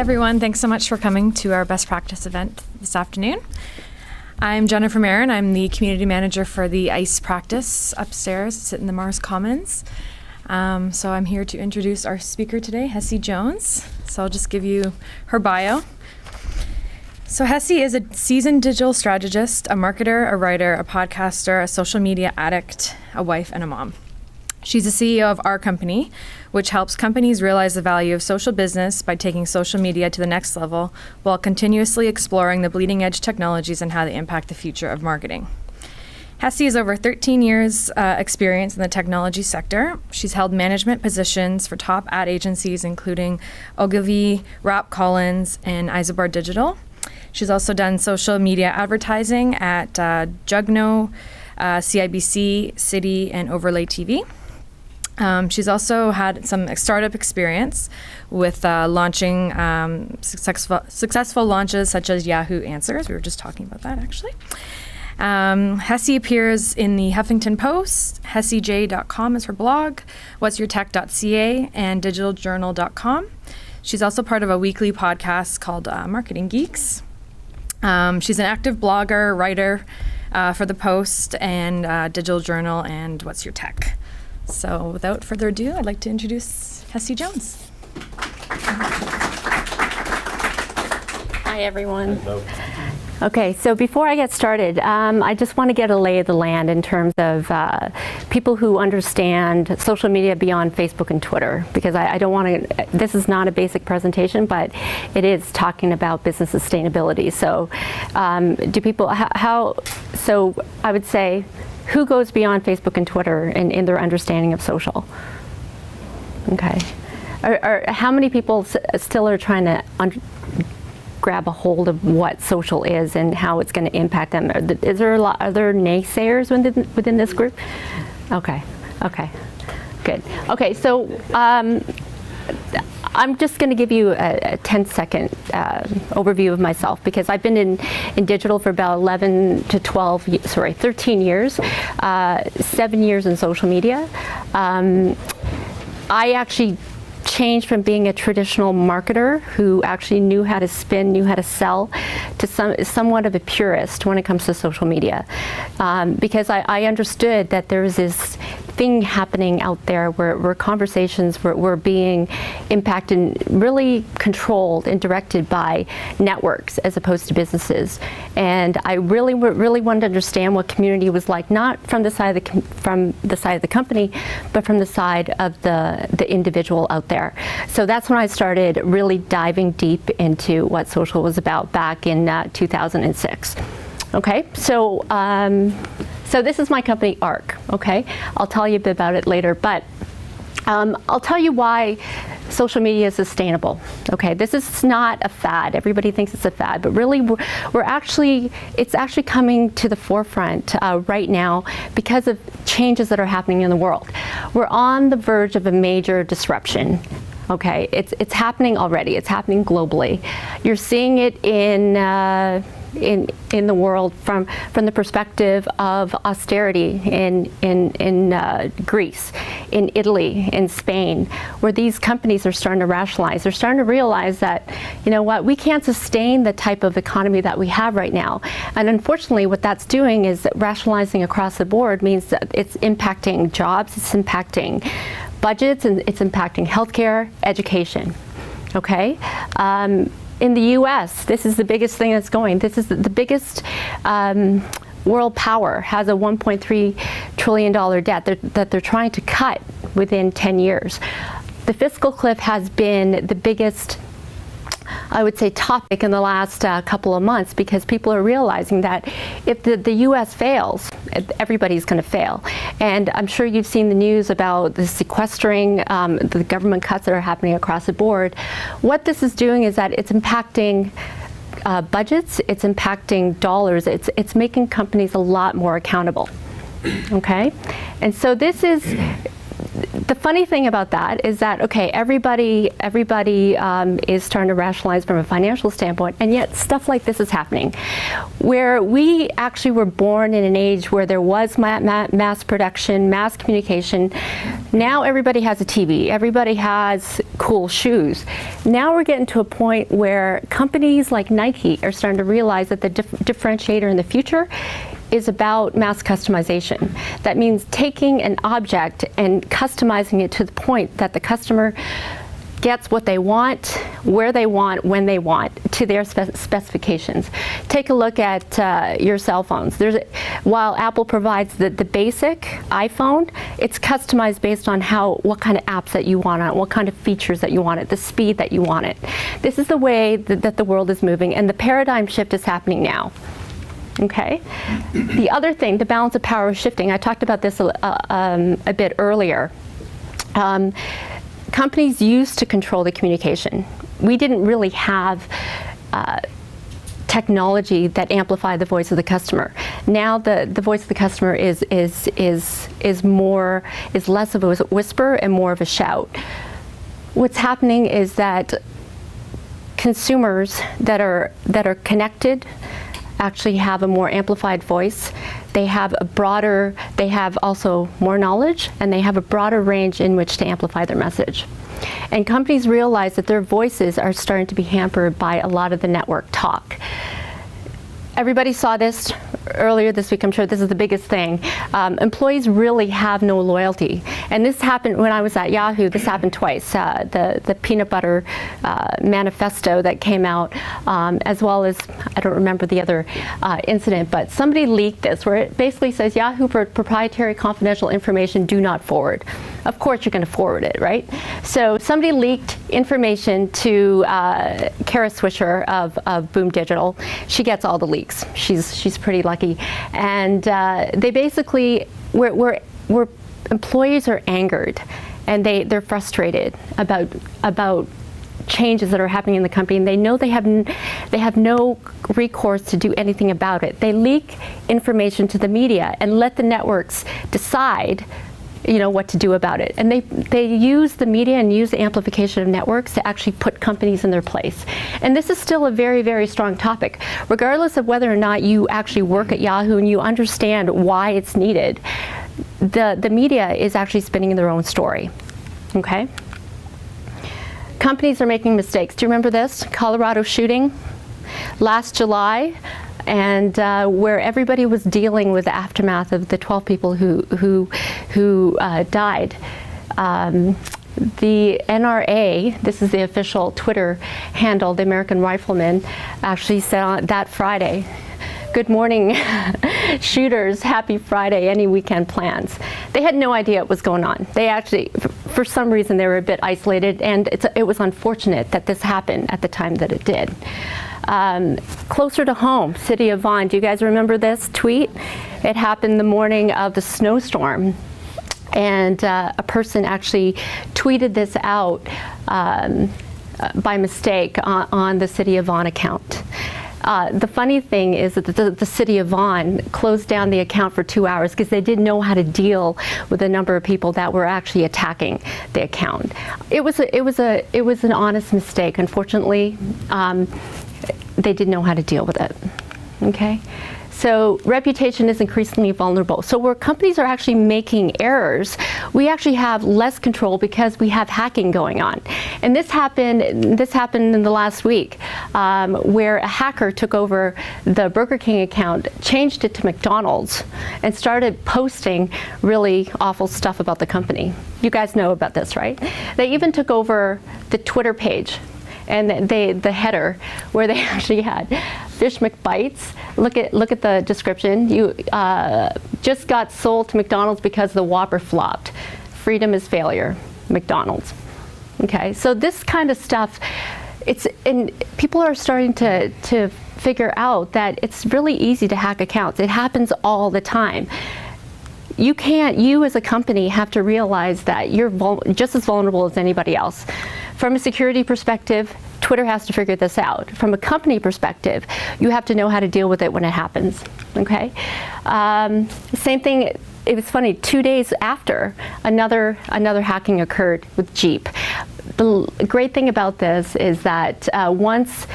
everyone. Thanks so much for coming to our best practice event this afternoon. I'm Jennifer Marin. I'm the community manager for the ICE practice upstairs. I sit in the MaRS Commons. So I'm here to introduce our speaker today, Hessie Jones. So I'll just give you her bio. So Hessie is a seasoned digital strategist, a marketer, a writer, a podcaster, a social media addict, a wife, and a mom. She's the CEO of Our Company, which helps companies realize the value of social business by taking social media to the next level while continuously exploring the bleeding edge technologies and how they impact the future of marketing. Hessie has over 13 years experience in the technology sector. She's held management positions for top ad agencies, including Ogilvy, Rapp Collins, and Isobar Digital. She's also done social media advertising at Jugno, CIBC, City, and Overlay TV. She's also had some startup experience with launching successful launches such as Yahoo Answers. We were just talking about that, actually. Hessie appears in the Huffington Post. HessieJ.com is her blog, whatsyourtech.ca, and digitaljournal.com. She's also part of a weekly podcast called Marketing Geeks. She's an active blogger, writer for the Post and Digital Journal and What's Your Tech. So without further ado, I'd like to introduce Hessie Jones. Hi, everyone. Hello. Okay, so before I get started, I just want to get a lay of the land in terms of people who understand social media beyond Facebook and Twitter, because I don't want to, this is not a basic presentation, but it is talking about business sustainability. So do people, so I would say, who goes beyond Facebook and Twitter in their understanding of social? Okay. How many people still are trying to grab a hold of what social is and how it's going to impact them? Are there naysayers within this group? Okay, good. Okay, so I'm just going to give you a 10-second overview of myself, because I've been in digital for about 13 years, 7 years in social media. I actually changed from being a traditional marketer who actually knew how to spin, knew how to sell, to somewhat of a purist when it comes to social media, because I understood that there was this thing happening out there where conversations were being impacted and really controlled and directed by networks as opposed to businesses. And I really wanted to understand what community was like, not from the side of the company, but from the side of the individual out there. So that's when I started really diving deep into what social was about back in 2006. Okay, so this is my company, ARC. Okay, I'll tell you a bit about it later, but I'll tell you why social media is sustainable. Okay, this is not a fad. Everybody thinks it's a fad, but really it's actually coming to the forefront right now because of changes that are happening in the world. We're on the verge of a major disruption. Okay, it's happening already. It's happening globally. You're seeing it in the world from the perspective of austerity in Greece, in Italy, in Spain, where these companies are starting to rationalize. They're starting to realize that, you know what, we can't sustain the type of economy that we have right now. And unfortunately, what that's doing is that rationalizing across the board means that it's impacting jobs, it's impacting budgets, and it's impacting healthcare, education. Okay? In the US, this is the biggest thing that's going. This is the biggest world power has a $1.3 trillion debt that they're trying to cut within 10 years. The fiscal cliff has been the biggest, I would say, topic in the last couple of months, because people are realizing that if the US fails, everybody's going to fail. And I'm sure you've seen the news about the sequestering, the government cuts that are happening across the board. What this is doing is that it's impacting budgets, it's impacting dollars, it's making companies a lot more accountable. Okay? And so this is the funny thing about that is that, okay, everybody is starting to rationalize from a financial standpoint, and yet stuff like this is happening, where we actually were born in an age where there was mass production, mass communication. Now everybody has a TV, everybody has cool shoes. Now we're getting to a point where companies like Nike are starting to realize that the differentiator in the future is about mass customization. That means taking an object and customizing it to the point that the customer gets what they want, where they want, when they want, to their specifications. Take a look at your cell phones. While Apple provides the basic iPhone, it's customized based on what kind of apps that you want on it, what kind of features that you want it, the speed that you want it. This is the way that the world is moving, and the paradigm shift is happening now. Okay. The other thing, the balance of power is shifting. I talked about this a bit earlier. Companies used to control the communication. We didn't really have technology that amplified the voice of the customer. Now the voice of the customer is less of a whisper and more of a shout. What's happening is that consumers that are connected actually have a more amplified voice. They have also more knowledge, and they have a broader range in which to amplify their message. And companies realize that their voices are starting to be hampered by a lot of the network talk. Everybody saw this earlier this week. I'm sure this is the biggest thing. Employees really have no loyalty. And this happened when I was at Yahoo. This happened twice. The peanut butter manifesto that came out, as well as, I don't remember the other incident, but somebody leaked this where it basically says, Yahoo, for proprietary confidential information, do not forward. Of course you're going to forward it, right? So somebody leaked information to Kara Swisher of Boom Digital. She gets all the leaks. She's pretty lucky. And they basically, where employees are angered and they're frustrated about changes that are happening in the company, and they know they have no recourse to do anything about it. They leak information to the media and let the networks decide what to do about it. And they use the media and use the amplification of networks to actually put companies in their place. And this is still a very, very strong topic. Regardless of whether or not you actually work at Yahoo and you understand why it's needed, the media is actually spinning their own story. Okay? Companies are making mistakes. Do you remember this? Colorado shooting last July, and where everybody was dealing with the aftermath of the 12 people who died. The NRA, this is the official Twitter handle, the American Rifleman, actually said on that Friday, "Good morning, shooters, happy Friday, any weekend plans?" They had no idea what was going on. They actually, for some reason, they were a bit isolated, and it was unfortunate that this happened at the time that it did. Closer to home, City of Vaughan, do you guys remember this tweet? It happened the morning of the snowstorm. And a person actually tweeted this out by mistake on the City of Vaughan account. The funny thing is that the City of Vaughan closed down the account for 2 hours because they didn't know how to deal with the number of people that were actually attacking the account. It was an honest mistake. Unfortunately, they didn't know how to deal with it. Okay. So reputation is increasingly vulnerable. So where companies are actually making errors, we actually have less control because we have hacking going on. And this happened in the last week, where a hacker took over the Burger King account, changed it to McDonald's, and started posting really awful stuff about the company. You guys know about this, right? They even took over the Twitter page and the header, where they actually had Fish McBites. Look at the description. You just got sold to McDonald's because the Whopper flopped. Freedom is failure. McDonald's. Okay, so this kind of stuff, and people are starting to figure out that it's really easy to hack accounts. It happens all the time. You as a company have to realize that you're just as vulnerable as anybody else. From a security perspective, Twitter has to figure this out. From a company perspective, you have to know how to deal with it when it happens. Okay? Same thing it was funny, 2 days after, another hacking occurred with Jeep. The great thing about this is that once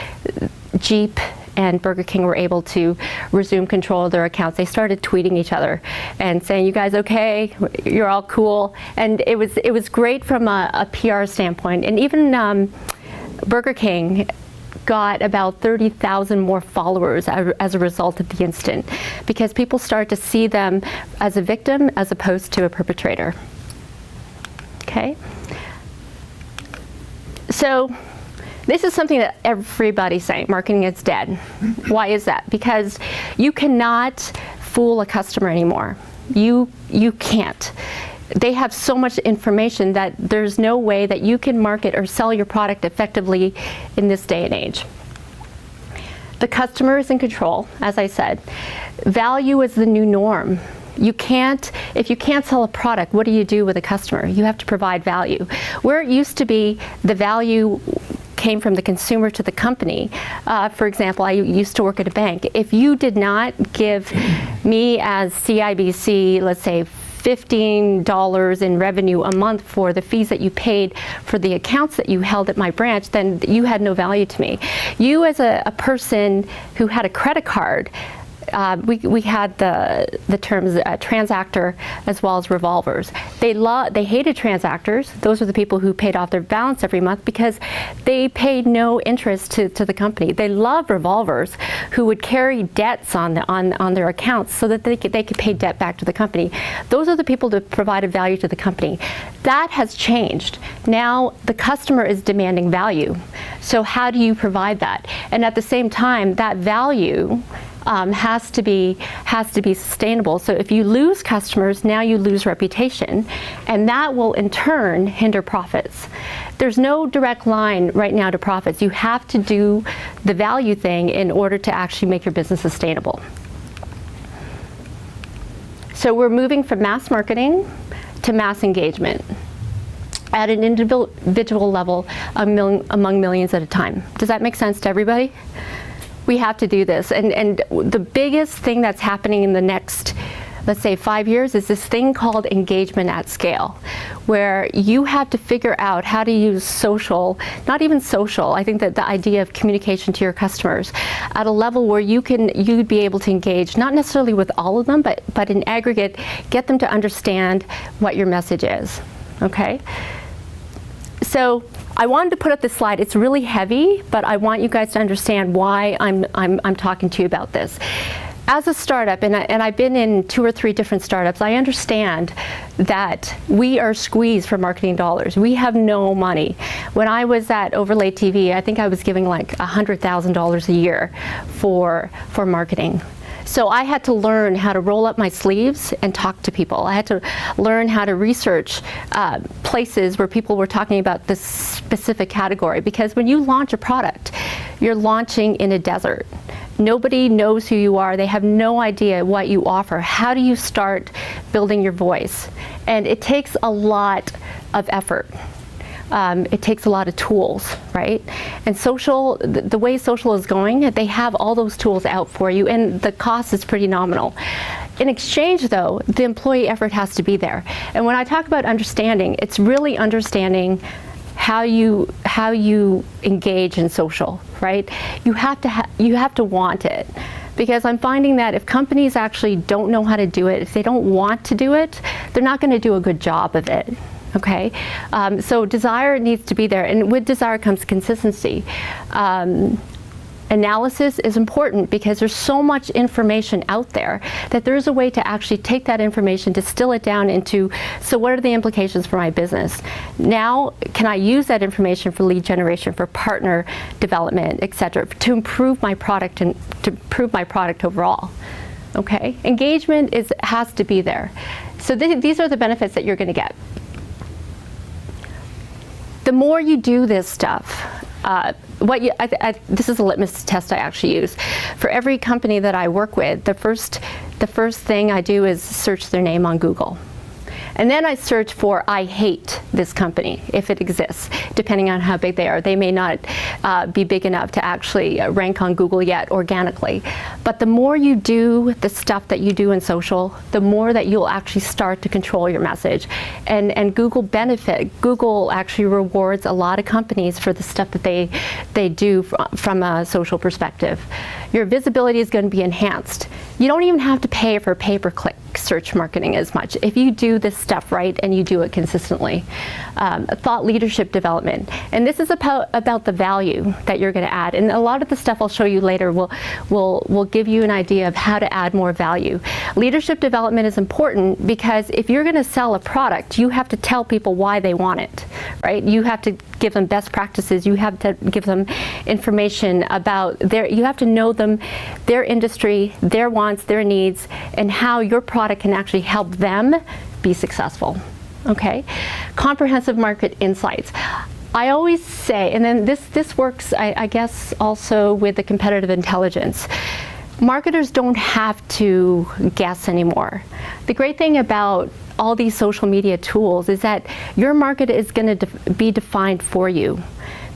Jeep and Burger King were able to resume control of their accounts, they started tweeting each other and saying, "You guys okay? You're all cool." And it was great from a PR standpoint. And even Burger King got about 30,000 more followers as a result of the incident, because people start to see them as a victim as opposed to a perpetrator. Okay? So this is something that everybody's saying, marketing is dead. Why is that? Because you cannot fool a customer anymore. You can't. They have so much information that there's no way that you can market or sell your product effectively in this day and age. The customer is in control, as I said. Value is the new norm. If you can't sell a product, what do you do with a customer? You have to provide value. Where it used to be the value came from the consumer to the company. For example, I used to work at a bank. If you did not give me as CIBC, let's say, $15 in revenue a month for the fees that you paid for the accounts that you held at my branch, then you had no value to me. You as a person who had a credit card, we had the terms transactor as well as revolvers. They hated transactors. Those are the people who paid off their balance every month because they paid no interest to the company. They loved revolvers who would carry debts on their accounts so that they could pay debt back to the company. Those are the people that provided value to the company. That has changed. Now the customer is demanding value. So how do you provide that? And at the same time, that value has to be sustainable. So if you lose customers, now you lose reputation, and that will in turn hinder profits. There's no direct line right now to profits. You have to do the value thing in order to actually make your business sustainable. So we're moving from mass marketing to mass engagement at an individual level among millions at a time. Does that make sense to everybody? We have to do this, and the biggest thing that's happening in the next, let's say, 5 years is this thing called engagement at scale, where you have to figure out how to use social, not even social, I think that the idea of communication to your customers at a level where you'd be able to engage, not necessarily with all of them, but in aggregate, get them to understand what your message is, okay? So I wanted to put up this slide. It's really heavy, but I want you guys to understand why I'm talking to you about this. As a startup, and I've been in 2 or 3 different startups, I understand that we are squeezed for marketing dollars. We have no money. When I was at Overlay TV, I think I was giving like $100,000 a year for marketing. So I had to learn how to roll up my sleeves and talk to people. I had to learn how to research places where people were talking about this specific category, because when you launch a product, you're launching in a desert. Nobody knows who you are. They have no idea what you offer. How do you start building your voice? And it takes a lot of effort. It takes a lot of tools, right? And social, the way social is going, they have all those tools out for you, and the cost is pretty nominal. In exchange, though, the employee effort has to be there. And when I talk about understanding, it's really understanding how you engage in social, right? You have to want it. Because I'm finding that if companies actually don't know how to do it, if they don't want to do it, they're not going to do a good job of it. Okay, so desire needs to be there, and with desire comes consistency. Analysis is important because there's so much information out there that there's a way to actually take that information, distill it down into, so what are the implications for my business? Now, can I use that information for lead generation, for partner development, etc., to improve my product and to improve my product overall? Okay, engagement has to be there. So these are the benefits that you're going to get. The more you do this stuff, this is a litmus test I actually use. For every company that I work with, the first thing I do is search their name on Google. And then I search for I hate this company, if it exists, depending on how big they are. They may not be big enough to actually rank on Google yet organically. But the more you do the stuff that you do in social, the more that you'll actually start to control your message. And Google actually rewards a lot of companies for the stuff that they do from a social perspective. Your visibility is going to be enhanced. You don't even have to pay for pay-per-click search marketing as much if you do this stuff right and you do it consistently. Thought leadership development, and this is about the value that you're going to add. And a lot of the stuff I'll show you later will give you an idea of how to add more value. Leadership development is important because if you're going to sell a product, you have to tell people why they want it, right? You have to give them best practices. You have to give them information about you have to know them, their industry, their wants, their needs, and how your product can actually help them be successful. Okay? Comprehensive market insights. I always say, and then this works, I guess, also with the competitive intelligence. Marketers don't have to guess anymore. The great thing about all these social media tools is that your market is going to be defined for you.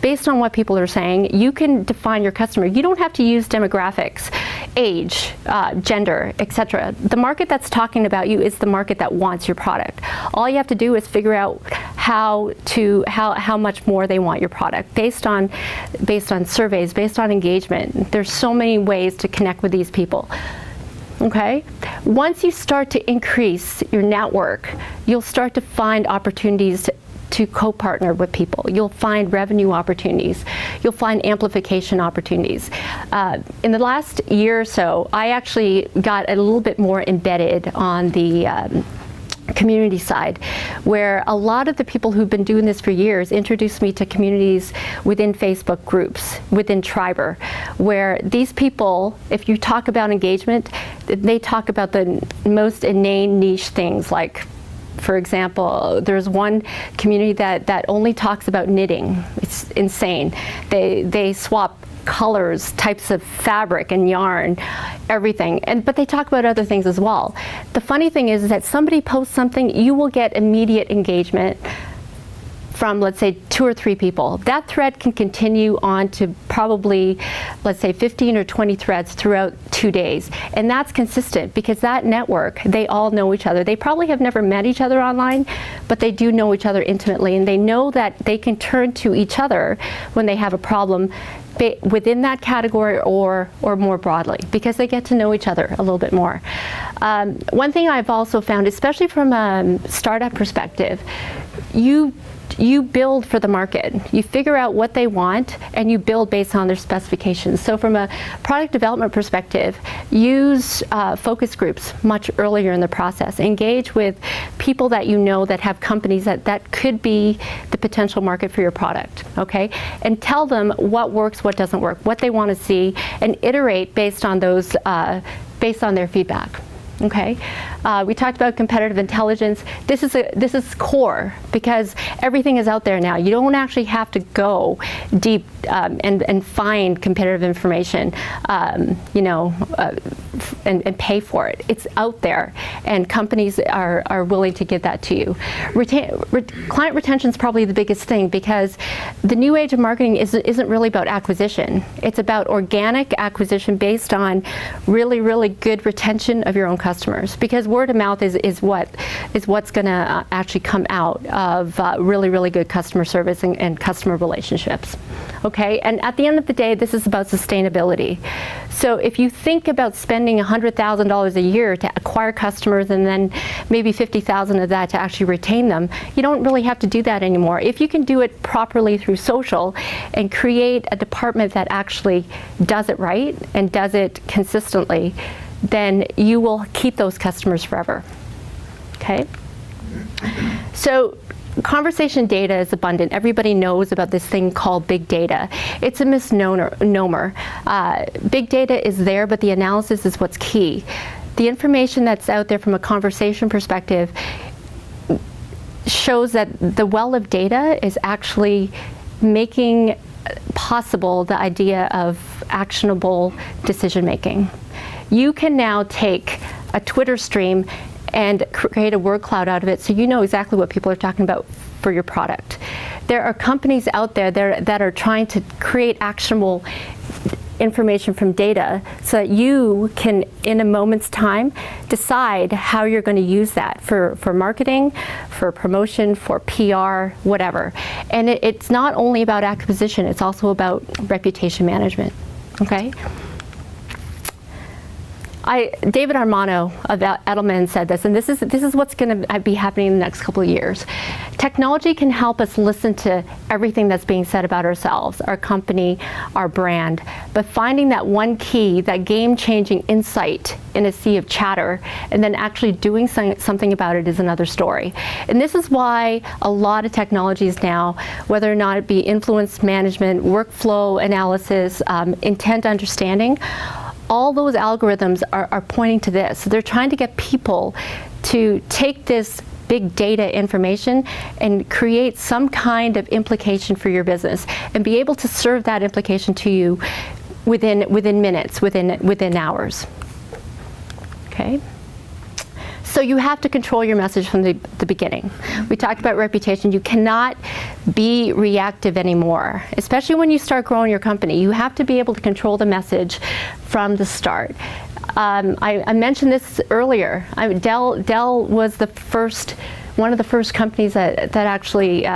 Based on what people are saying, you can define your customer. You don't have to use demographics, age, gender, etc. The market that's talking about you is the market that wants your product. All you have to do is figure out how much more they want your product based on surveys, based on engagement. There's so many ways to connect with these people. Okay? Once you start to increase your network, you'll start to find opportunities to co-partner with people. You'll find revenue opportunities. You'll find amplification opportunities. In the last year or so, I actually got a little bit more embedded on the community side, where a lot of the people who've been doing this for years introduced me to communities within Facebook groups, within Triber, where these people, if you talk about engagement, they talk about the most inane niche things, like, for example, there's one community that only talks about knitting. It's insane. They swap colors, types of fabric and yarn, everything. But they talk about other things as well. The funny thing is that somebody posts something, you will get immediate engagement from, let's say, 2 or 3 people. That thread can continue on to probably, let's say, 15 or 20 threads throughout 2 days. And that's consistent because that network, they all know each other. They probably have never met each other online, but they do know each other intimately, and they know that they can turn to each other when they have a problem within that category or more broadly, because they get to know each other a little bit more. One thing I've also found, especially from a startup perspective, you build for the market. You figure out what they want and you build based on their specifications. So from a product development perspective, use focus groups much earlier in the process. Engage with people that you know that have companies that could be the potential market for your product, okay? And tell them what works, what doesn't work, what they want to see, and iterate based on those, based on their feedback. Okay, we talked about competitive intelligence. This is core because everything is out there now. You don't actually have to go deep and find competitive information, and pay for it. It's out there, and companies are willing to give that to you. Client retention is probably the biggest thing because the new age of marketing isn't really about acquisition. It's about organic acquisition based on really, really good retention of your own customers, because word of mouth is what's going to actually come out of really, really good customer service and customer relationships. Okay, and at the end of the day, this is about sustainability. So if you think about spending $100,000 a year to acquire customers and then maybe $50,000 of that to actually retain them, you don't really have to do that anymore. If you can do it properly through social and create a department that actually does it right and does it consistently, then you will keep those customers forever. Okay? So conversation data is abundant. Everybody knows about this thing called big data. It's a misnomer. Big data is there, but the analysis is what's key. The information that's out there from a conversation perspective shows that the well of data is actually making possible the idea of actionable decision making. You can now take a Twitter stream and create a word cloud out of it so you know exactly what people are talking about for your product. there are companies out there that are trying to create actionable information from data so that you can, in a moment's time, decide how you're going to use that for marketing, for promotion, for PR, whatever. And it's not only about acquisition, it's also about reputation management, okay? David Armano of Edelman said this, and this is what's going to be happening in the next couple of years. Technology can help us listen to everything that's being said about ourselves, our company, our brand, but finding that one key, that game-changing insight in a sea of chatter, and then actually doing something about it is another story. And this is why a lot of technologies now, whether or not it be influence management, workflow analysis, intent understanding, all those algorithms are pointing to this. So they're trying to get people to take this big data information and create some kind of implication for your business and be able to serve that implication to you within minutes, within hours. Okay? So you have to control your message from the beginning. We talked about reputation. You cannot be reactive anymore, especially when you start growing your company. You have to be able to control the message from the start. I mentioned this earlier. Dell was one of the first companies that actually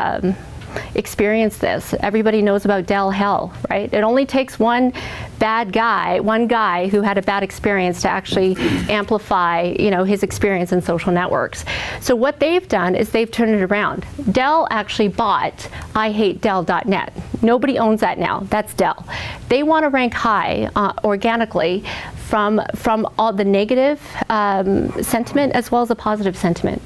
experienced this. Everybody knows about Dell hell, right? It only takes one guy who had a bad experience to actually amplify, his experience in social networks. So what they've done is they've turned it around. Dell actually bought IHateDell.net. Nobody owns that now. That's Dell. They want to rank high organically from all the negative sentiment as well as the positive sentiment.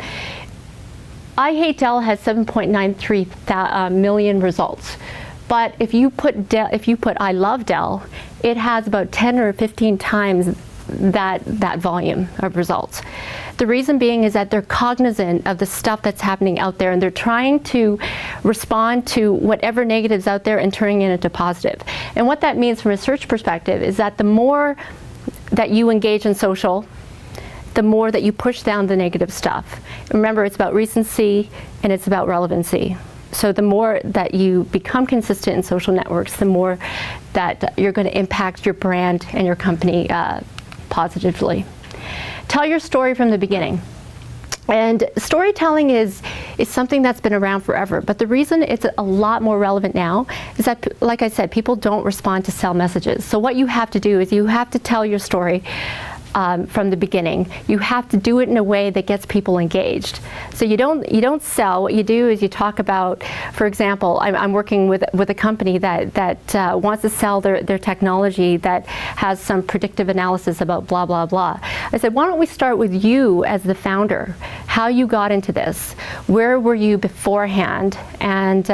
I Hate Dell has 7.93 million results, but if you put I Love Dell, it has about 10 or 15 times that volume of results. The reason being is that they're cognizant of the stuff that's happening out there, and they're trying to respond to whatever negative's out there and turning it into positive. And what that means from a search perspective is that the more that you engage in social, the more that you push down the negative stuff. Remember, it's about recency and it's about relevancy. So the more that you become consistent in social networks, the more that you're going to impact your brand and your company positively. Tell your story from the beginning. And storytelling is something that's been around forever, but the reason it's a lot more relevant now is that, like I said, people don't respond to sell messages. So what you have to do is you have to tell your story from the beginning. You have to do it in a way that gets people engaged. So you don't sell. What you do is you talk about, for example, I'm working with a company that wants to sell their technology that has some predictive analysis about blah blah blah. I said, why don't we start with you as the founder? How you got into this? Where were you beforehand? And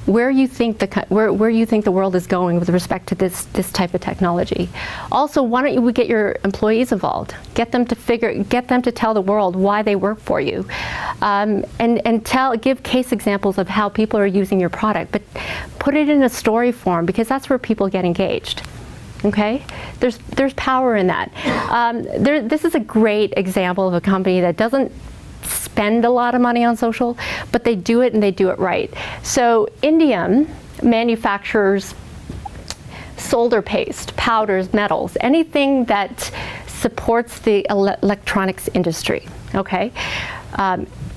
where you think the world is going with respect to this type of technology? Also, why don't we get your employees involved? Get them to tell the world why they work for you, and give case examples of how people are using your product, but put it in a story form, because that's where people get engaged. Okay, there's power in that. This is a great example of a company that doesn't spend a lot of money on social, but they do it and they do it right. So Indium manufactures solder paste, powders, metals, anything that supports the electronics industry, okay?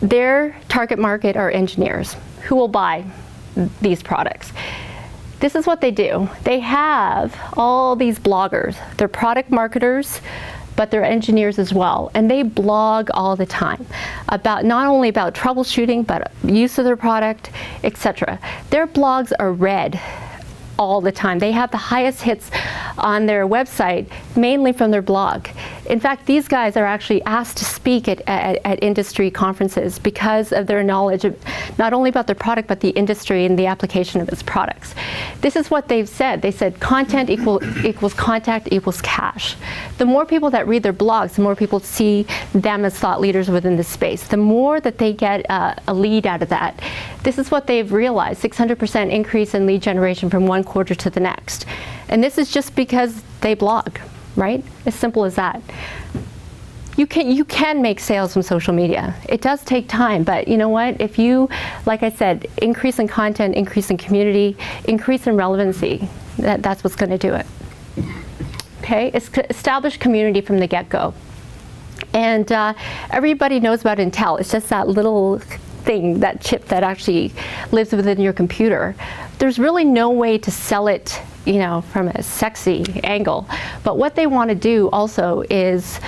Their target market are engineers who will buy these products. This is what they do. They have all these bloggers. They're product marketers, but they're engineers as well, and they blog all the time about not only about troubleshooting, but use of their product, etc. Their blogs are read all the time. They have the highest hits on their website, mainly from their blog. In fact, these guys are actually asked to speak at industry conferences because of their knowledge of not only about their product, but the industry and the application of its products. This is what they've said. They said content equals contact equals cash. The more people that read their blogs, the more people see them as thought leaders within this space. The more that they get a lead out of that. This is what they've realized, 600% increase in lead generation from one quarter to the next. And this is just because they blog, right? As simple as that. you can make sales from social media. It does take time, but you know what? If you, like I said, increase in content, increase in community, increase in relevancy, that's what's going to do it. Okay, establish community from the get-go. And everybody knows about Intel. It's just that little thing, that chip that actually lives within your computer. There's really no way to sell it, you know, from a sexy angle. But what they want to do also is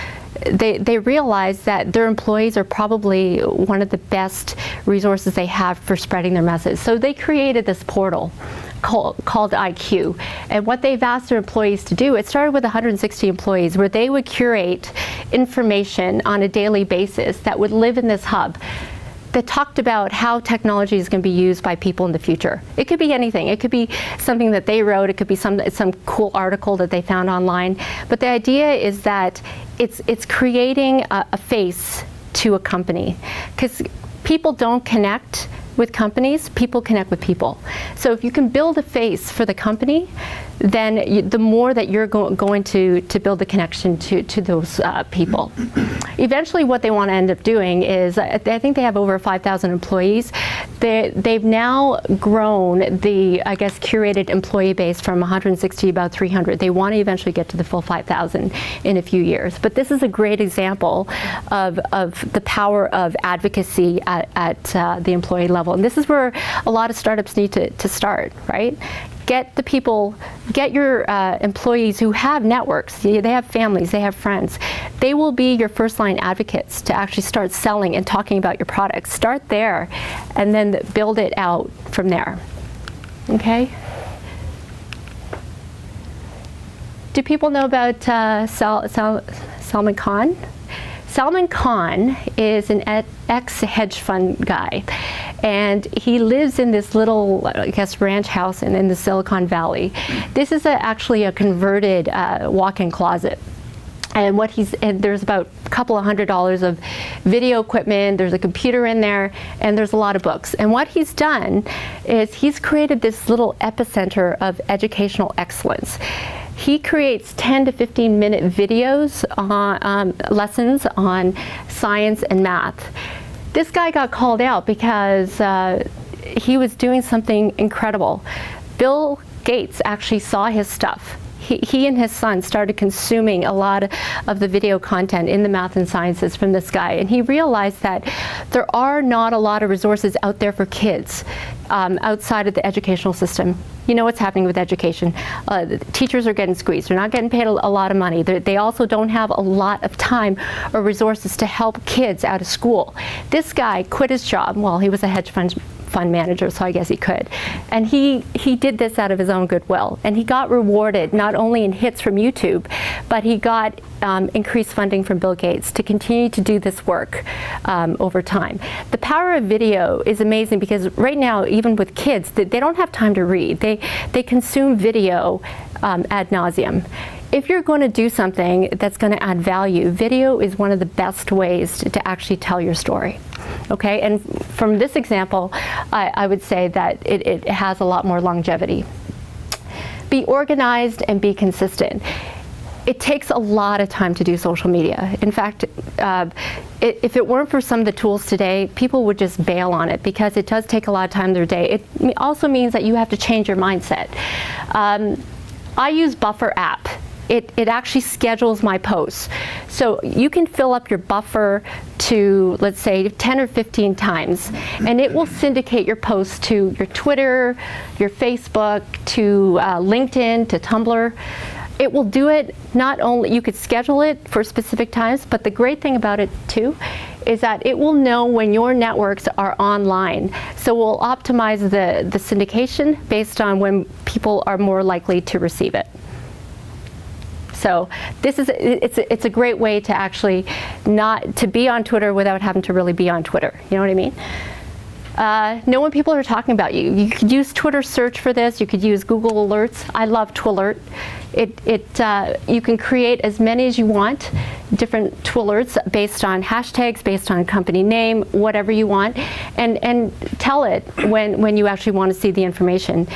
they realize that their employees are probably one of the best resources they have for spreading their message. So they created this portal called IQ. And what they've asked their employees to do, it started with 160 employees, where they would curate information on a daily basis that would live in this hub that talked about how technology is going to be used by people in the future. It could be anything. It could be something that they wrote. It could be some cool article that they found online. But the idea is that it's creating a face to a company, because people don't connect with companies, people connect with people. So if you can build a face for the company, then the more that you're going to build the connection to those people. Eventually what they want to end up doing is, I think they have over 5,000 employees. They've now grown the, I guess, curated employee base from 160 to about 300. They want to eventually get to the full 5,000 in a few years. But this is a great example of the power of advocacy at the employee level. And this is where a lot of startups need to start, right? Get the people, get your employees who have networks, they have families, they have friends. They will be your first line advocates to actually start selling and talking about your products. Start there and then build it out from there, okay? Do people know about Salman Khan? Salman Khan is an ex-hedge fund guy, and he lives in this little, I guess, ranch house in the Silicon Valley. This is actually a converted walk-in closet. And there's about a couple of $100 of video equipment, there's a computer in there, and there's a lot of books. And what he's done is he's created this little epicenter of educational excellence. He creates 10 to 15 minute videos on lessons on science and math. This guy got called out because he was doing something incredible. Bill Gates actually saw his stuff. He and his son started consuming a lot of the video content in the math and sciences from this guy, and he realized that there are not a lot of resources out there for kids outside of the educational system. You know what's happening with education. Teachers are getting squeezed. They're not getting paid a lot of money. They also don't have a lot of time or resources to help kids out of school. This guy quit his job. Well, he was a hedge fund manager, so I guess he could. And he did this out of his own goodwill. And he got rewarded not only in hits from YouTube, but he got increased funding from Bill Gates to continue to do this work over time. The power of video is amazing because right now, even with kids, they don't have time to read. They consume video ad nauseum. If you're going to do something that's going to add value, video is one of the best ways to actually tell your story. Okay, and from this example, I would say that it has a lot more longevity. Be organized and be consistent. It takes a lot of time to do social media. In fact, if it weren't for some of the tools today, people would just bail on it because it does take a lot of time in their day. It also means that you have to change your mindset. I use Buffer app. It actually schedules my posts. So you can fill up your buffer to, let's say, 10 or 15 times, and it will syndicate your posts to your Twitter, your Facebook, to LinkedIn, to Tumblr. It will do it, not only, you could schedule it for specific times, but the great thing about it too is that it will know when your networks are online. So we'll optimize the syndication based on when people are more likely to receive it. So it's a great way to actually not to be on Twitter without having to really be on Twitter. You know what I mean? Know when people are talking about you. You could use Twitter search for this. You could use Google Alerts. I love Twilert. You can create as many as you want, different Twilerts based on hashtags, based on company name, whatever you want, and tell it when you actually want to see the information.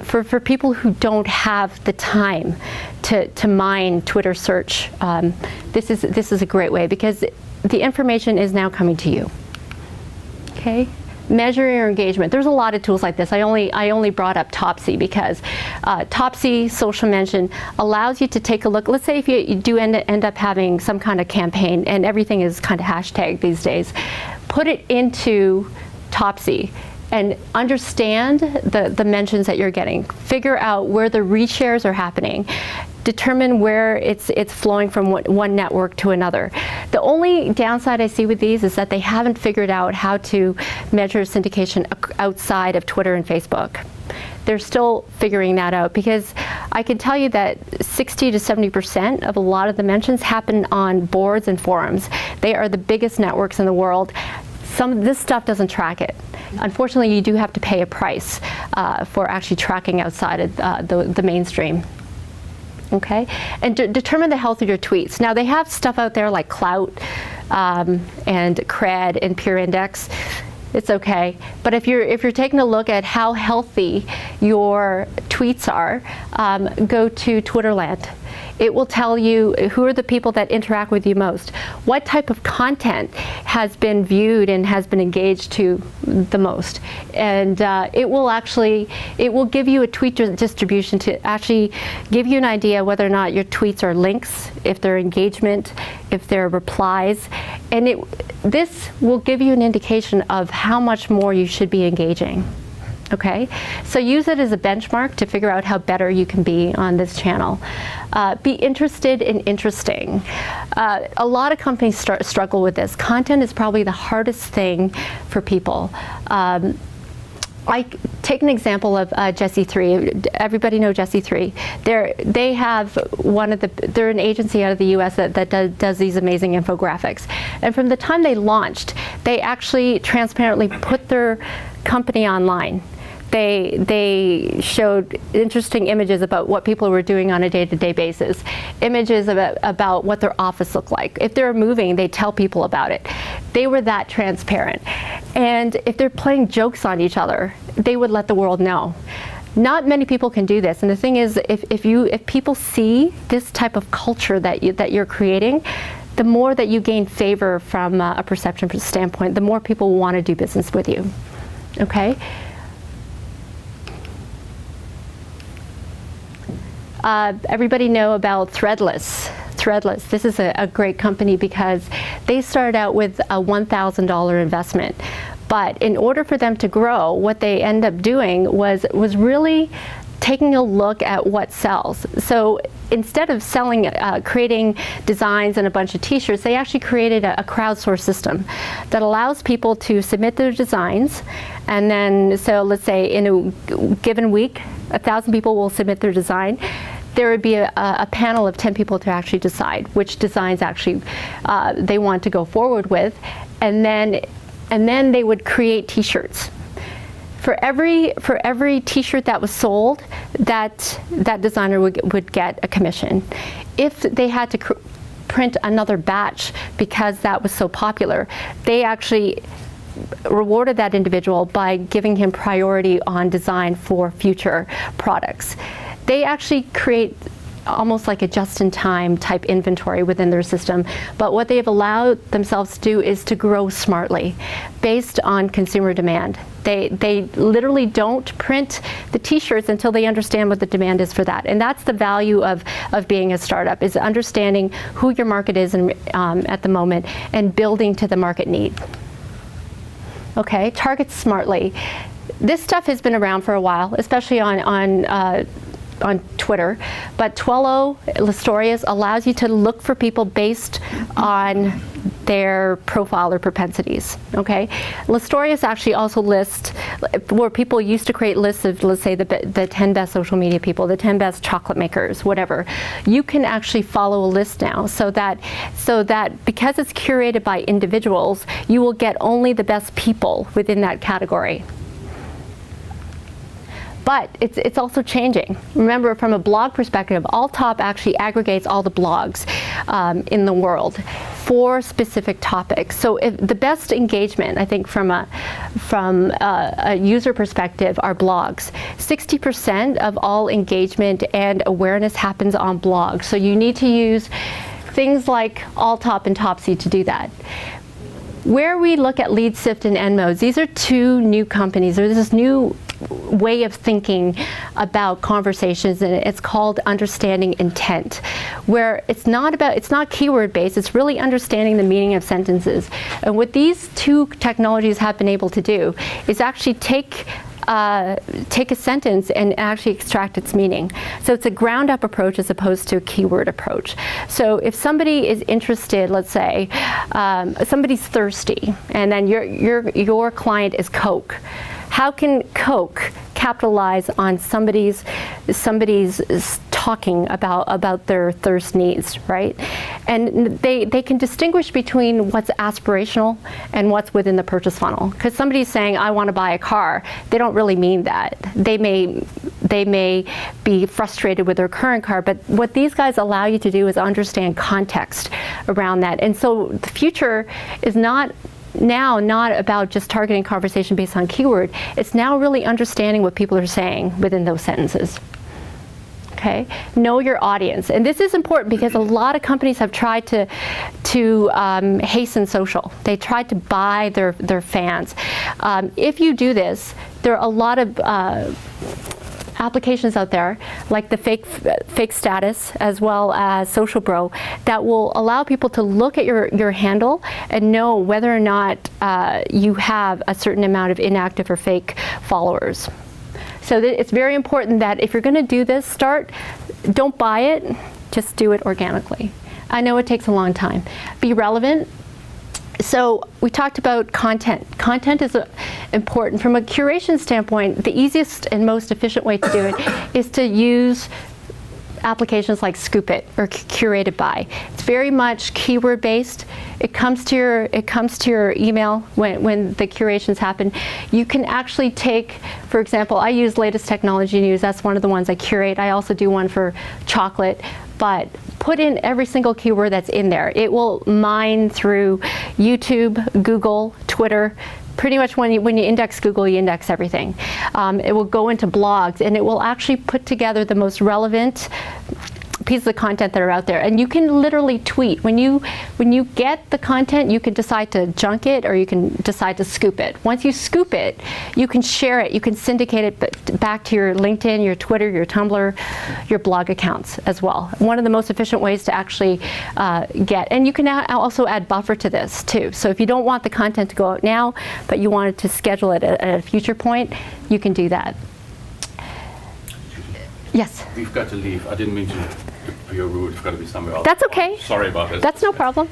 For people who don't have the time to mine Twitter search, this is a great way because the information is now coming to you. Okay. Measure your engagement. There's a lot of tools like this. I only brought up Topsy because Topsy social mention allows you to take a look. Let's say if you do end up having some kind of campaign and everything is kind of hashtag these days, put it into Topsy and understand the mentions that you're getting. Figure out where the reshares are happening. Determine where it's flowing from one network to another. The only downside I see with these is that they haven't figured out how to measure syndication outside of Twitter and Facebook. They're still figuring that out because I can tell you that 60 to 70% of a lot of the mentions happen on boards and forums. They are the biggest networks in the world. This stuff doesn't track it. Unfortunately, you do have to pay a price for actually tracking outside of the mainstream. Okay, and determine the health of your tweets. Now they have stuff out there like Clout and Cred and Peer Index. It's okay, but if you're taking a look at how healthy your tweets are, go to Twitterland. It will tell you who are the people that interact with you most, what type of content has been viewed and has been engaged to the most, and it will give you a tweet distribution to actually give you an idea whether or not your tweets are links, if they're engagement, if they're replies, and this will give you an indication of how much more you should be engaging. Okay, so use it as a benchmark to figure out how better you can be on this channel. Be interested in interesting. A lot of companies struggle with this. Content is probably the hardest thing for people. I take an example of Jesse 3. Everybody know Jesse 3. They have they're an agency out of the U.S. that does these amazing infographics. And from the time they launched, they actually transparently put their company online. They showed interesting images about what people were doing on a day-to-day basis, images about what their office looked like. If they're moving, they tell people about it. They were that transparent. And if they're playing jokes on each other, they would let the world know. Not many people can do this. And the thing is, if people see this type of culture that you're creating, the more that you gain favor from a perception standpoint, the more people want to do business with you. Okay? Everybody know about Threadless. Threadless, this is a great company because they started out with a $1,000 investment. But in order for them to grow, what they end up doing was really taking a look at what sells. So instead of creating designs and a bunch of t-shirts, they actually created a crowdsource system that allows people to submit their designs. And then, so let's say in a given week, 1,000 people will submit their design. There would be a panel of 10 people to actually decide which designs actually they want to go forward with. And then they would create t-shirts. For every t-shirt that was sold, that designer would get a commission. If they had to print another batch because that was so popular, they actually rewarded that individual by giving him priority on design for future products. They actually create almost like a just-in-time type inventory within their system, but what they've allowed themselves to do is to grow smartly based on consumer demand. They literally don't print the t-shirts until they understand what the demand is for that, and that's the value of being a startup, is understanding who your market is at the moment and building to the market need. Okay, target smartly. This stuff has been around for a while, especially on Twitter, but Twello Listorious allows you to look for people based on their profile or propensities, okay? Listorious actually also lists, where people used to create lists of, let's say, the 10 best social media people, the 10 best chocolate makers, whatever. You can actually follow a list now, so that because it's curated by individuals, you will get only the best people within that category. But it's also changing. Remember, from a blog perspective, AllTop actually aggregates all the blogs in the world for specific topics. So if the best engagement, I think, from a user perspective, are blogs. 60% of all engagement and awareness happens on blogs. So you need to use things like AllTop and Topsy to do that. Where we look at LeadSift and Enmodes, these are two new companies. There's this new way of thinking about conversations, and it's called understanding intent, where it's not keyword based, it's really understanding the meaning of sentences. And what these two technologies have been able to do is actually take a sentence and actually extract its meaning. So it's a ground up approach as opposed to a keyword approach. So if somebody is interested, let's say, somebody's thirsty, and then your client is Coke. How can Coke capitalize on somebody's talking about their thirst needs, right? And they can distinguish between what's aspirational and what's within the purchase funnel. Because somebody's saying, I want to buy a car, they don't really mean that. They may be frustrated with their current car, but what these guys allow you to do is understand context around that. And so the future is not about just targeting conversation based on keyword. It's now really understanding what people are saying within those sentences. Okay, know your audience, and this is important because a lot of companies have tried to hasten social. They tried to buy their fans. If you do this, there are a lot of applications out there, like the fake status as well as Social Bro, that will allow people to look at your handle and know whether or not you have a certain amount of inactive or fake followers. So it's very important that if you're going to do this, don't buy it, just do it organically. I know it takes a long time. Be relevant. So we talked about content. Content is important. From a curation standpoint, the easiest and most efficient way to do it is to use applications like Scoop It or Curated By. It's very much keyword based. It comes to your email when the curations happen. You can actually take, for example, I use Latest Technology News. That's one of the ones I curate. I also do one for chocolate. But put in every single keyword that's in there. It will mine through YouTube, Google, Twitter. Pretty much when you index Google, you index everything. It will go into blogs, and it will actually put together the most relevant pieces of content that are out there. And you can literally tweet. When you get the content, you can decide to junk it or you can decide to scoop it. Once you scoop it, you can share it. You can syndicate it back to your LinkedIn, your Twitter, your Tumblr, your blog accounts as well. One of the most efficient ways to actually get. And you can also add buffer to this too. So if you don't want the content to go out now, but you wanted to schedule it at a future point, you can do that. Yes? We've got to leave. I didn't mean to be rude. It's got to be somewhere else. That's okay. Sorry about this. That's no problem.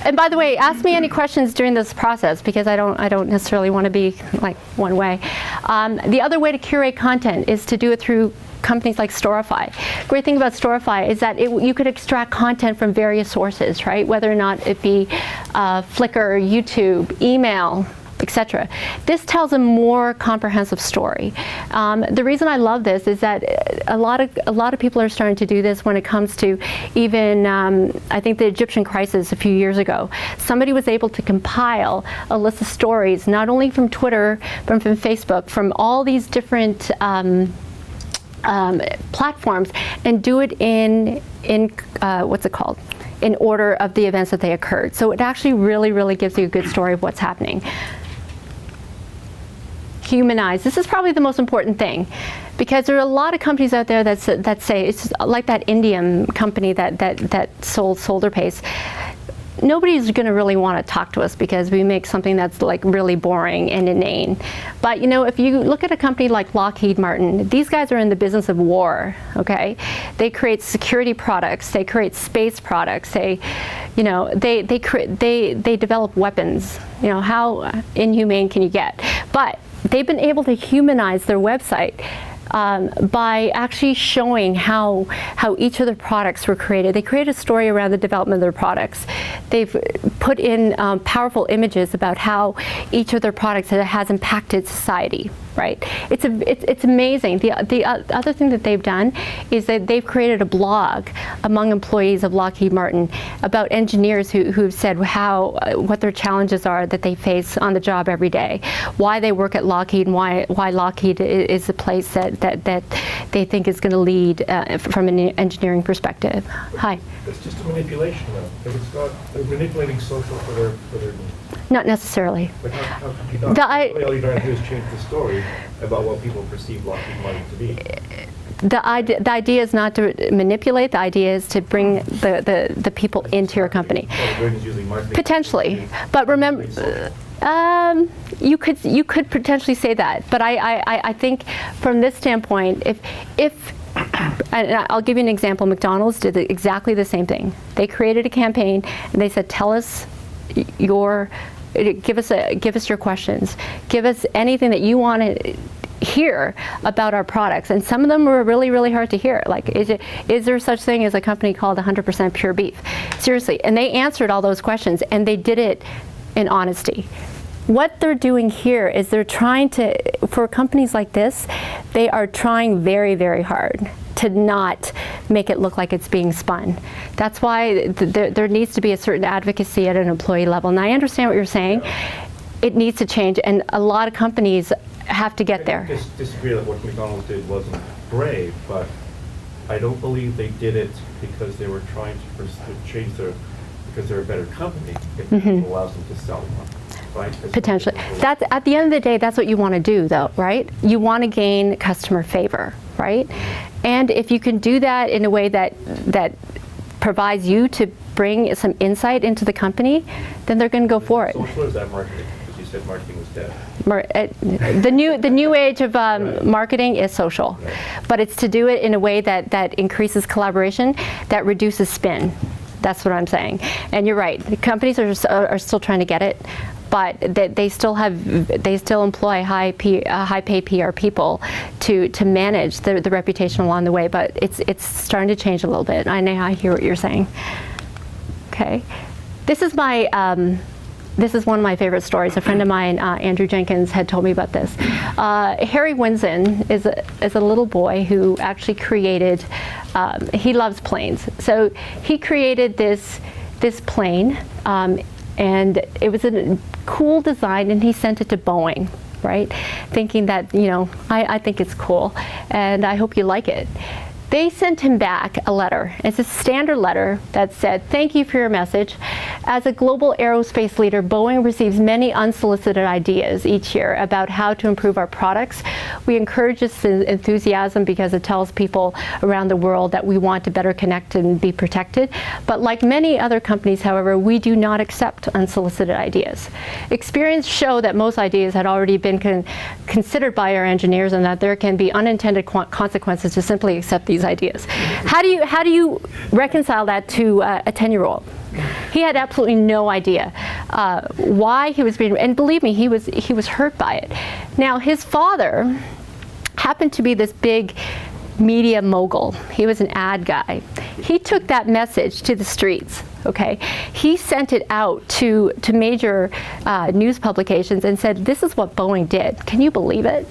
And by the way, ask me any questions during this process because I don't necessarily want to be like one way. The other way to curate content is to do it through companies like Storify. Great thing about Storify is that you could extract content from various sources, right? Whether or not it be Flickr, YouTube, email, etc. This tells a more comprehensive story. The reason I love this is that a lot of people are starting to do this when it comes to even I think the Egyptian crisis a few years ago. Somebody was able to compile a list of stories, not only from Twitter but from Facebook, from all these different platforms, and do it in what's it called? In order of the events that they occurred. So it actually really gives you a good story of what's happening. Humanize. This is probably the most important thing, because there are a lot of companies out there that say, it's like that Indian company that sold Solder Paste. nobody's going to really want to talk to us because we make something that's like really boring and inane. But you know, if you look at a company like Lockheed Martin, these guys are in the business of war, okay? They create security products, they create space products, they develop weapons. You know, how inhumane can you get? But they've been able to humanize their website by actually showing how each of their products were created. They created a story around the development of their products. They've put in powerful images about how each of their products has impacted society. Right? It's amazing. The other thing that they've done is that they've created a blog among employees of Lockheed Martin about engineers who've said what their challenges are that they face on the job every day, why they work at Lockheed, and why Lockheed is the place that they think is going to lead from an engineering perspective. Hi. It's just a manipulation, though. If it's not, they're manipulating social for their needs. Not necessarily. Like how can you not? All you're trying to do is change the story about what people perceive Lockheed Martin to be. The idea is not to manipulate. The idea is to bring the people into your company. Potentially, but remember, you could potentially say that. But I think from this standpoint, if and I'll give you an example. McDonald's did exactly the same thing. They created a campaign and they said, "Tell us give us your questions. Give us anything that you want to hear about our products." And some of them were really, really hard to hear. Like, is there such thing as a company called 100% pure beef? Seriously. And they answered all those questions, and they did it in honesty. What they're doing here is they're trying to, for companies like this, they are trying very, very hard to not make it look like it's being spun. That's why there needs to be a certain advocacy at an employee level. And I understand what you're saying. It needs to change, and a lot of companies have to get there. I disagree that what McDonald's did wasn't brave, but I don't believe they did it because they were trying to change because they're a better company. It allows them to sell more. Right? Potentially. That's, at the end of the day, that's what you want to do, though, right? You want to gain customer favor, right? And if you can do that in a way that provides you to bring some insight into the company, then they're going to go for it. So which was that marketing? Because you said marketing was dead. The new age of marketing is social, but it's to do it in a way that increases collaboration, that reduces spin. That's what I'm saying. And you're right. The companies are still trying to get it, but they still employ high paid PR people to manage the reputation along the way. But it's starting to change a little bit. I hear what you're saying. Okay, this is one of my favorite stories. A friend of mine, Andrew Jenkins, had told me about this. Harry Winston is a little boy who actually created. He loves planes, so he created this plane, and it was a cool design, and he sent it to Boeing, right? Thinking that, I think it's cool, and I hope you like it. They sent him back a letter. It's a standard letter that said, "Thank you for your message. As a global aerospace leader, Boeing receives many unsolicited ideas each year about how to improve our products. We encourage this enthusiasm because it tells people around the world that we want to better connect and be protected. But like many other companies, however, we do not accept unsolicited ideas. Experience show that most ideas had already been considered by our engineers, and that there can be unintended consequences to simply accept these ideas." How do you reconcile that to a 10-year-old? He had absolutely no idea why he was being, and believe me, he was hurt by it. Now, his father happened to be this big media mogul. He was an ad guy. He took that message to the streets. Okay, he sent it out to major news publications and said, "This is what Boeing did. Can you believe it?"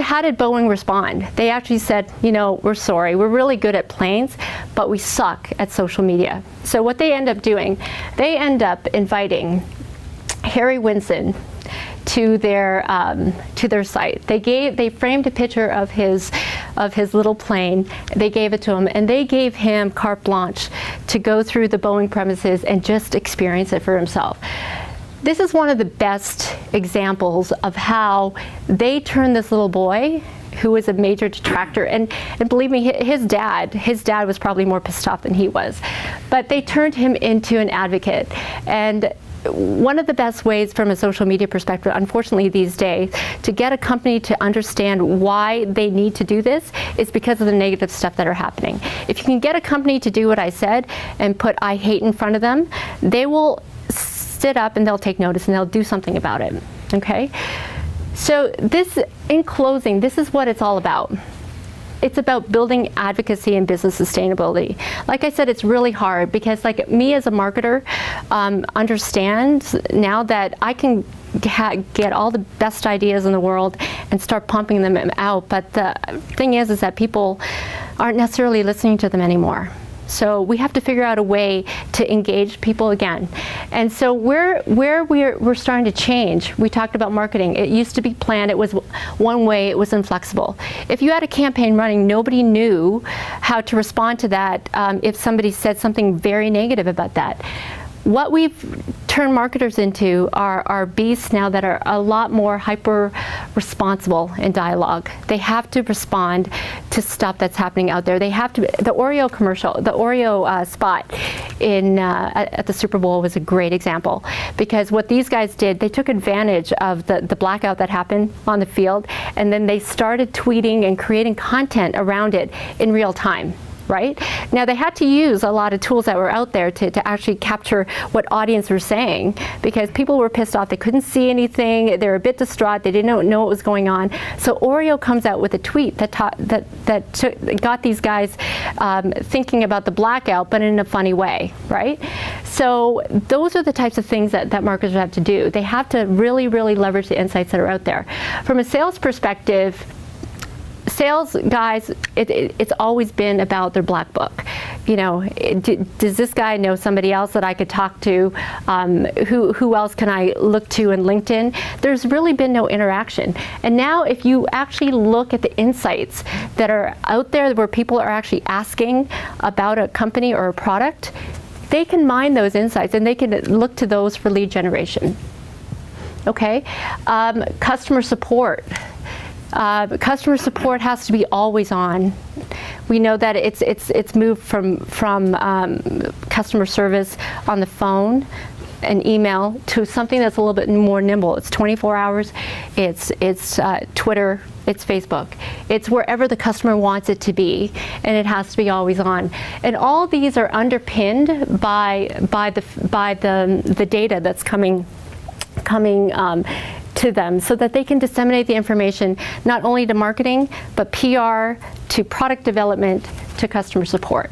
How did Boeing respond? They actually said, "We're sorry, we're really good at planes, but we suck at social media." So what they end up doing, they end up inviting Harry Winston to their site. They framed a picture of his little plane. They gave it to him, and they gave him carte blanche to go through the Boeing premises and just experience it for himself. This is one of the best examples of how they turned this little boy who was a major detractor. And believe me, his dad was probably more pissed off than he was. But they turned him into an advocate. And one of the best ways from a social media perspective, unfortunately these days, to get a company to understand why they need to do this is because of the negative stuff that are happening. If you can get a company to do what I said and put "I hate" in front of them, they will sit up and they'll take notice and they'll do something about it, okay? So this, in closing, this is what it's all about. It's about building advocacy and business sustainability. Like I said, it's really hard because, like, me as a marketer understands now that I can get all the best ideas in the world and start pumping them out. But the thing is that people aren't necessarily listening to them anymore. So we have to figure out a way to engage people again. And so where we're starting to change, we talked about marketing. It used to be planned, it was one way, it was inflexible. If you had a campaign running, nobody knew how to respond to that if somebody said something very negative about that. What we've turned marketers into are beasts now that are a lot more hyper responsible in dialogue. They have to respond to stuff that's happening out there. They have to. The Oreo commercial, the Oreo spot at the Super Bowl was a great example, because what these guys did, they took advantage of the blackout that happened on the field, and then they started tweeting and creating content around it in real time. Right? Now, they had to use a lot of tools that were out there to actually capture what audience were saying, because people were pissed off. They couldn't see anything. They were a bit distraught. They didn't know what was going on. So Oreo comes out with a tweet that got these guys thinking about the blackout, but in a funny way, right? So those are the types of things that marketers have to do. They have to really, really leverage the insights that are out there. From a sales perspective, sales guys, it's always been about their black book. You know, does this guy know somebody else that I could talk to? Who else can I look to in LinkedIn? There's really been no interaction. And now if you actually look at the insights that are out there where people are actually asking about a company or a product, they can mine those insights and they can look to those for lead generation. Okay? Customer support. Customer support has to be always on. We know that it's moved from customer service on the phone and email to something that's a little bit more nimble. It's 24 hours. It's Twitter. It's Facebook. It's wherever the customer wants it to be, and it has to be always on. And all these are underpinned by the data that's coming to them, so that they can disseminate the information not only to marketing, but PR, to product development, to customer support.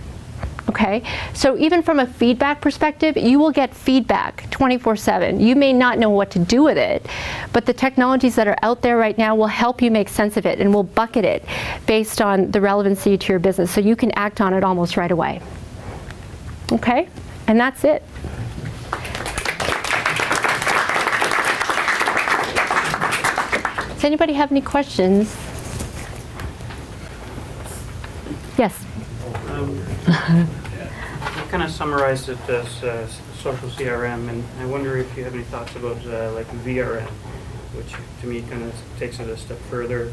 Okay, so even from a feedback perspective, you will get feedback 24/7. You may not know what to do with it, but the technologies that are out there right now will help you make sense of it and will bucket it based on the relevancy to your business, so you can act on it almost right away. Okay, and that's it. Does anybody have any questions? Yes. You kind of summarized it as social CRM, and I wonder if you have any thoughts about like VRM, which to me kind of takes it a step further,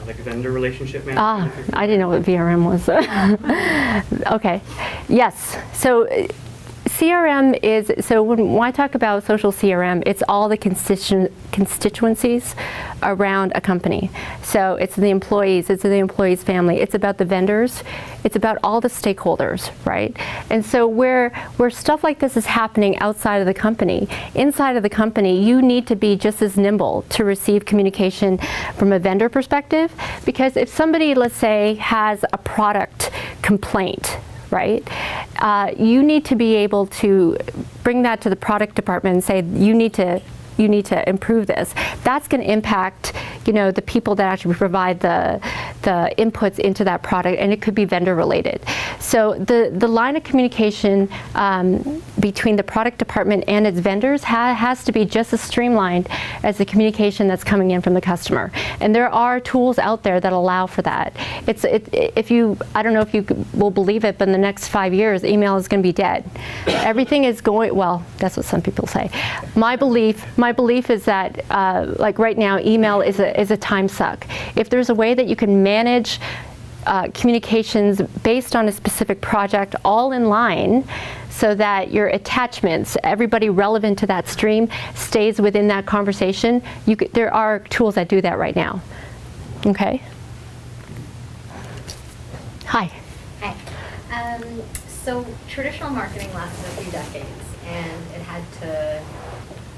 like vendor relationship management. I didn't know what VRM was. Okay. Yes. So CRM is, so when I talk about social CRM, it's all the constituencies around a company. So it's the employees, it's the employee's family, it's about the vendors, it's about all the stakeholders, right? And so where stuff like this is happening outside of the company, inside of the company, you need to be just as nimble to receive communication from a vendor perspective, because if somebody, let's say, has a product complaint, right? You need to be able to bring that to the product department and say, you need to improve this. That's going to impact, you know, the people that actually provide the inputs into that product, and it could be vendor related. So the line of communication between the product department and its vendors has to be just as streamlined as the communication that's coming in from the customer. And there are tools out there that allow for that. I don't know if you will believe it, but in the next 5 years, email is going to be dead. Everything is going, well, that's what some people say. My belief is that, like right now, email is a time suck. If there's a way that you can manage communications based on a specific project all in line, so that your attachments, everybody relevant to that stream, stays within that conversation. There are tools that do that right now. Okay. Hi. Hi. So traditional marketing lasted a few decades, and it had to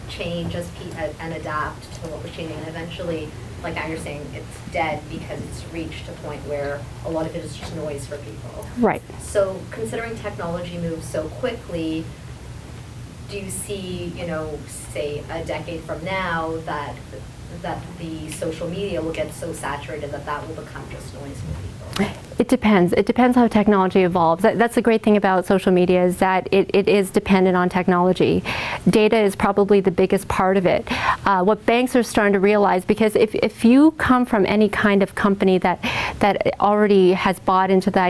change and adapt to what was changing. And eventually, like now you're saying, it's dead because it's reached a point where a lot of it is just noise for people. Right. So considering technology moves so quickly, do you see, say a decade from now that the social media will get so saturated that will become just noise for people? It depends. It depends how technology evolves. That's the great thing about social media, is that it is dependent on technology. Data is probably the biggest part of it. What banks are starting to realize, because if you come from any kind of company that already has bought into the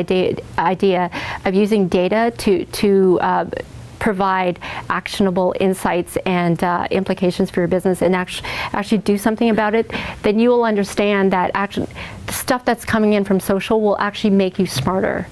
idea of using data to provide actionable insights and implications for your business, and actually do something about it, then you will understand that the stuff that's coming in from social will actually make you smarter.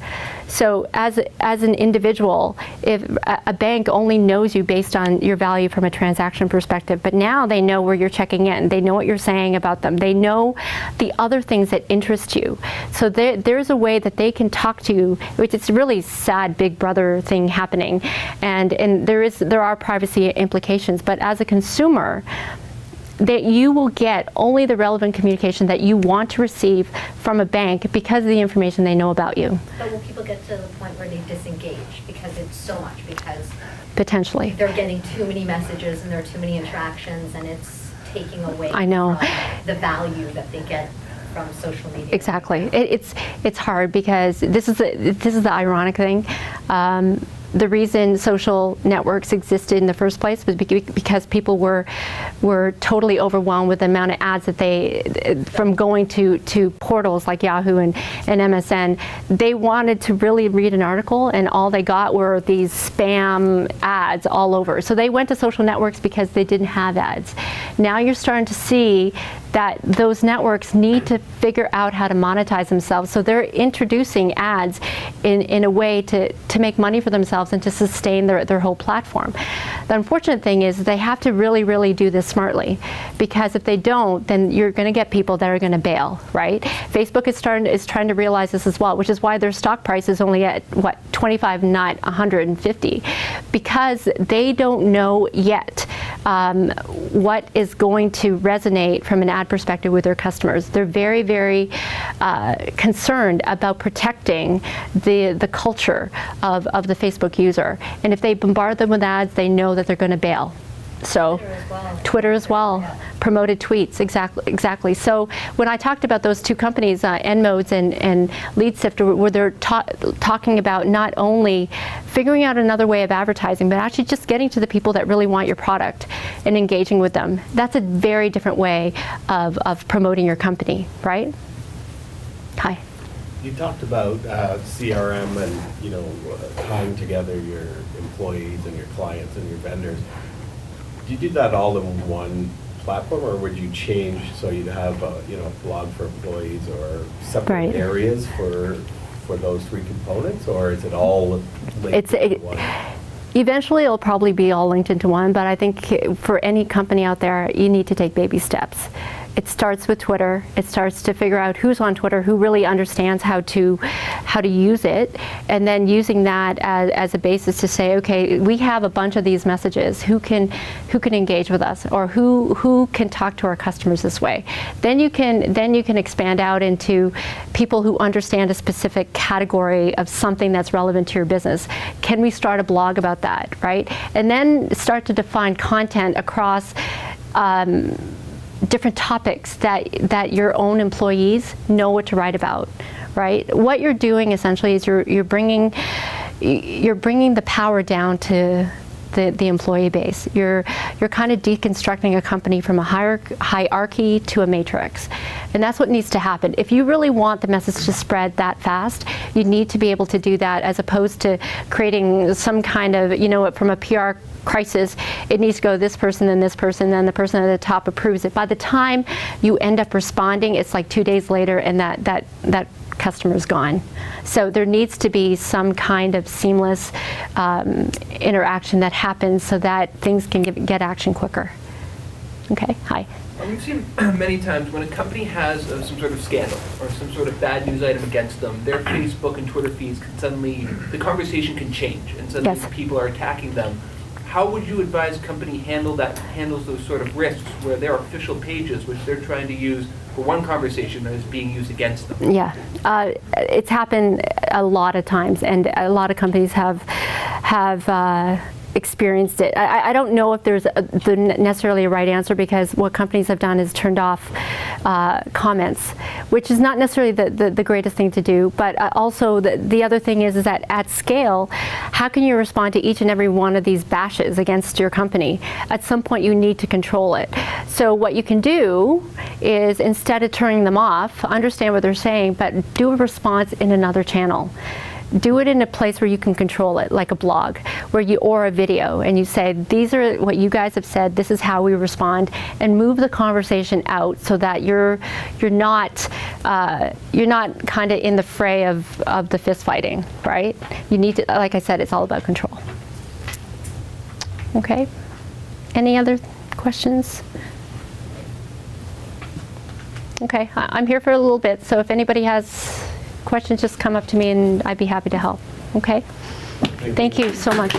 So as an individual, if a bank only knows you based on your value from a transaction perspective, but now they know where you're checking in, they know what you're saying about them, they know the other things that interest you. So there's a way that they can talk to you, which is really sad Big Brother thing happening, and there are privacy implications. But as a consumer, that you will get only the relevant communication that you want to receive from a bank because of the information they know about you. But will people get to the point where they disengage because it's so much, because Potentially. they're getting too many messages and there are too many interactions, and it's taking away I know. from the value that they get from social media? Exactly. It's hard, because this is the ironic thing. The reason social networks existed in the first place was because people were totally overwhelmed with the amount of ads that from going to portals like Yahoo and MSN. They wanted to really read an article, and all they got were these spam ads all over. So they went to social networks because they didn't have ads. Now you're starting to see that those networks need to figure out how to monetize themselves. So they're introducing ads in a way to make money for themselves and to sustain their whole platform. The unfortunate thing is they have to really, really do this smartly, because if they don't, then you're going to get people that are going to bail, right? Facebook is trying to realize this as well, which is why their stock price is only at, 25, not 150, because they don't know yet what is going to resonate from an ad perspective with their customers. They're very, very concerned about protecting the culture of the Facebook user. And if they bombard them with ads, they know that they're going to bail. So Twitter as well, promoted tweets, exactly. So when I talked about those two companies, Enmodes and LeadSifter, where they're talking about not only figuring out another way of advertising, but actually just getting to the people that really want your product and engaging with them. That's a very different way of promoting your company, right? Hi. You talked about CRM and tying together your employees and your clients and your vendors. Do you do that all in one platform, or would you change so you'd have a blog for employees or separate areas for those three components, or is it all linked into one? Eventually it'll probably be all linked into one, but I think for any company out there, you need to take baby steps. It starts with Twitter. It starts to figure out who's on Twitter, who really understands how to use it, and then using that as a basis to say, okay, we have a bunch of these messages. Who can engage with us, or who can talk to our customers this way? Then you can expand out into people who understand a specific category of something that's relevant to your business. Can we start a blog about that, right? And then start to define content across different topics that your own employees know what to write about, right? What you're doing essentially is you're bringing the power down to the employee base. You're kind of deconstructing a company from a hierarchy to a matrix. And that's what needs to happen. If you really want the message to spread that fast, you need to be able to do that, as opposed to creating some kind of, you know, from a PR crisis, it needs to go this person, then the person at the top approves it. By the time you end up responding, it's like 2 days later, and that customer's gone. So there needs to be some kind of seamless interaction that happens so that things can get action quicker. Okay, hi. We've seen many times when a company has some sort of scandal or some sort of bad news item against them, their Facebook and Twitter feeds can suddenly, the conversation can change, and suddenly Yes. people are attacking them. How would you advise a company handles those sort of risks where their official pages, which they're trying to use for one conversation, is being used against them? Yeah, it's happened a lot of times, and a lot of companies have experienced it. I don't know if there's necessarily a right answer, because what companies have done is turned off comments, which is not necessarily the greatest thing to do. But also the other thing is that at scale, how can you respond to each and every one of these bashes against your company? At some point, you need to control it. So what you can do is, instead of turning them off, understand what they're saying, but do a response in another channel. Do it in a place where you can control it, like a blog, or a video, and you say, these are what you guys have said, this is how we respond, and move the conversation out so that you're not kind of in the fray of the fist fighting, right? You need to, like I said, it's all about control. Okay. Any other questions? Okay, I'm here for a little bit, so if anybody has questions, just come up to me and I'd be happy to help. Okay? Thank you so much.